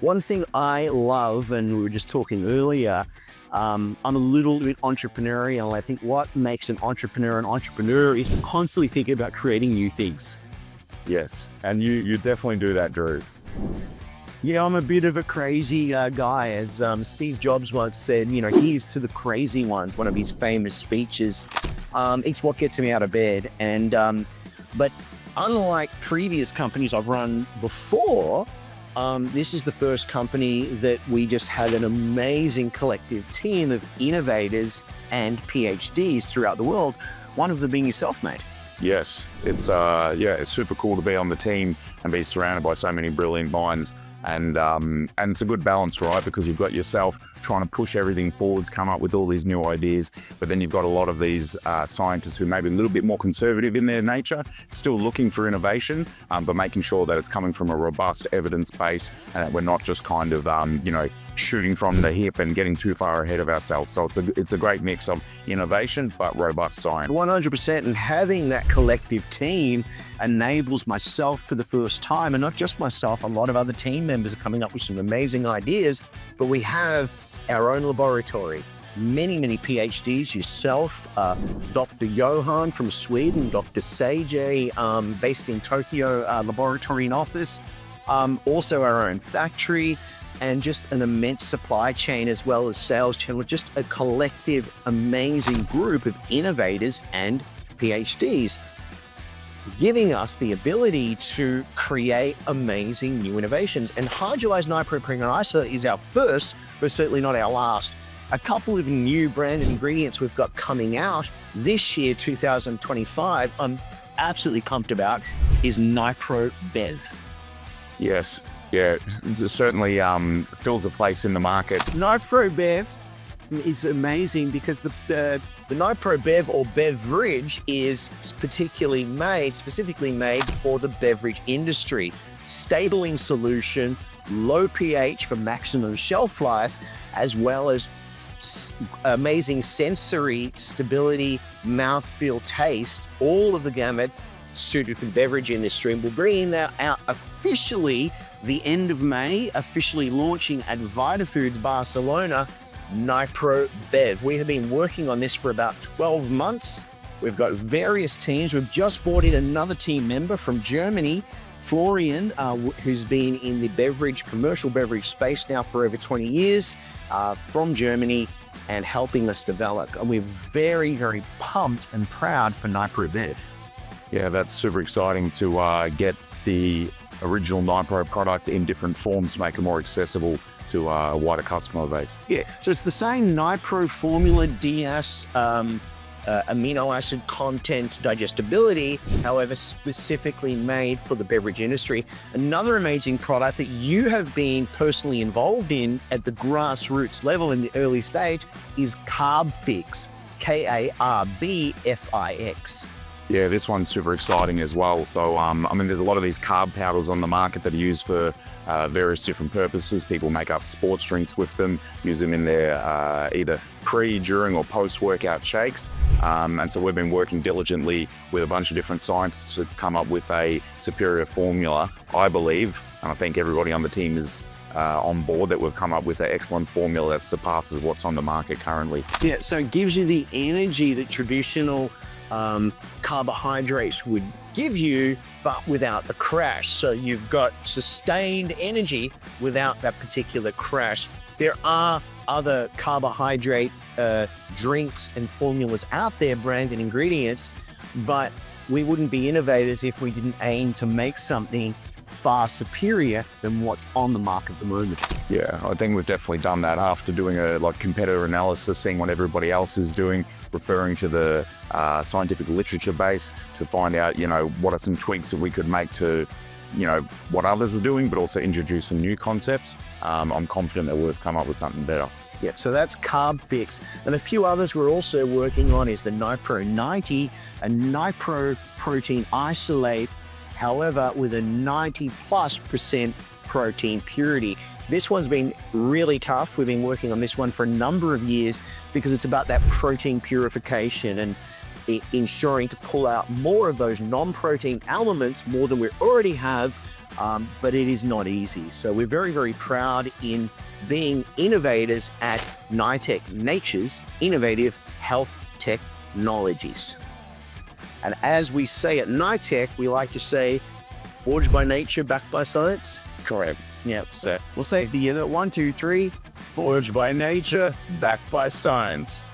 One thing I love, and we were just talking earlier, I'm a little bit entrepreneurial. I think what makes an entrepreneur is constantly thinking about creating new things. Yes, and you definitely do that, Drew. Yeah, I'm a bit of a crazy guy. As Steve Jobs once said, here's to the crazy ones, one of his famous speeches. It's what gets me out of bed. And but unlike previous companies I've run before, this is the first company that we just had an amazing collective team of innovators and PhDs throughout the world, one of them being yourself, mate. Yes, it's super cool to be on the team and be surrounded by so many brilliant minds. And it's a good balance, right? Because you've got yourself trying to push everything forwards, come up with all these new ideas, but then you've got a lot of these scientists who may be a little bit more conservative in their nature, still looking for innovation, but making sure that it's coming from a robust evidence base and that we're not just kind of, shooting from the hip and getting too far ahead of ourselves. So it's a great mix of innovation, but robust science. 100%, and having that collective team enables myself for the first time, and not just myself, a lot of other team members are coming up with some amazing ideas, but we have our own laboratory. Many PhDs, yourself, Dr. Johan from Sweden, Dr. Seiji, based in Tokyo, laboratory and office, also our own factory, and just an immense supply chain as well as sales channel, just a collective, amazing group of innovators and PhDs, giving us the ability to create amazing new innovations. And hydrolyzed NiHPRO pregnant isolate is our first, but certainly not our last. A couple of new branded ingredients we've got coming out this year, 2025, I'm absolutely pumped about, is NiHPRO bev. Yes. Yeah, it certainly fills a place in the market. NiHPRO bev, it's amazing because the NiHPRO bev or beverage is specifically made for the beverage industry. Stable in solution, low pH for maximum shelf life, as well as amazing sensory stability, mouthfeel, taste, all of the gamut suited for the beverage industry. And we're bringing that out officially the end of May, officially launching at Vitafoods Barcelona, NiHPRO bev. We have been working on this for about 12 months. We've got various teams. We've just brought in another team member from Germany, Florian, who's been in the commercial beverage space now for over 20 years, from Germany, and helping us develop. And we're very pumped and proud for NiHPRO bev. Yeah, that's super exciting to get the original NiHPRO product in different forms to make it more accessible to a wider customer base. Yeah, so it's the same NiHPRO formula, DS, amino acid content, digestibility, however specifically made for the beverage industry. Another amazing product that you have been personally involved in at the grassroots level in the early stage is CarbFix, K-A-R-B-F-I-X. Yeah, this one's super exciting as well. So, there's a lot of these carb powders on the market that are used for various different purposes. People make up sports drinks with them, use them in their either pre, during, or post-workout shakes. And so we've been working diligently with a bunch of different scientists to come up with a superior formula, I believe, and I think everybody on the team is on board that we've come up with an excellent formula that surpasses what's on the market currently. Yeah, so it gives you the energy that traditional carbohydrates would give you, but without the crash. So you've got sustained energy without that particular crash. There are other carbohydrate drinks and formulas out there, branded ingredients, but we wouldn't be innovators if we didn't aim to make something far superior than what's on the market at the moment. Yeah, I think we've definitely done that after doing a competitor analysis, seeing what everybody else is doing, referring to the scientific literature base to find out, what are some tweaks that we could make to, what others are doing, but also introduce some new concepts. I'm confident that we've come up with something better. Yeah, so that's CarbFix. And a few others we're also working on is the NiHPRO 90, a NiHPRO protein isolate, however, with a 90+% protein purity. This one's been really tough. We've been working on this one for a number of years because it's about that protein purification and ensuring to pull out more of those non-protein elements, more than we already have, but it is not easy. So we're very, very proud in being innovators at NiTech, Nature's Innovative Health Technologies. And as we say at NiTech, we like to say, forged by nature, backed by science. Correct. Yep. So we'll say the 1, 2, 3. Forged by nature, backed by science.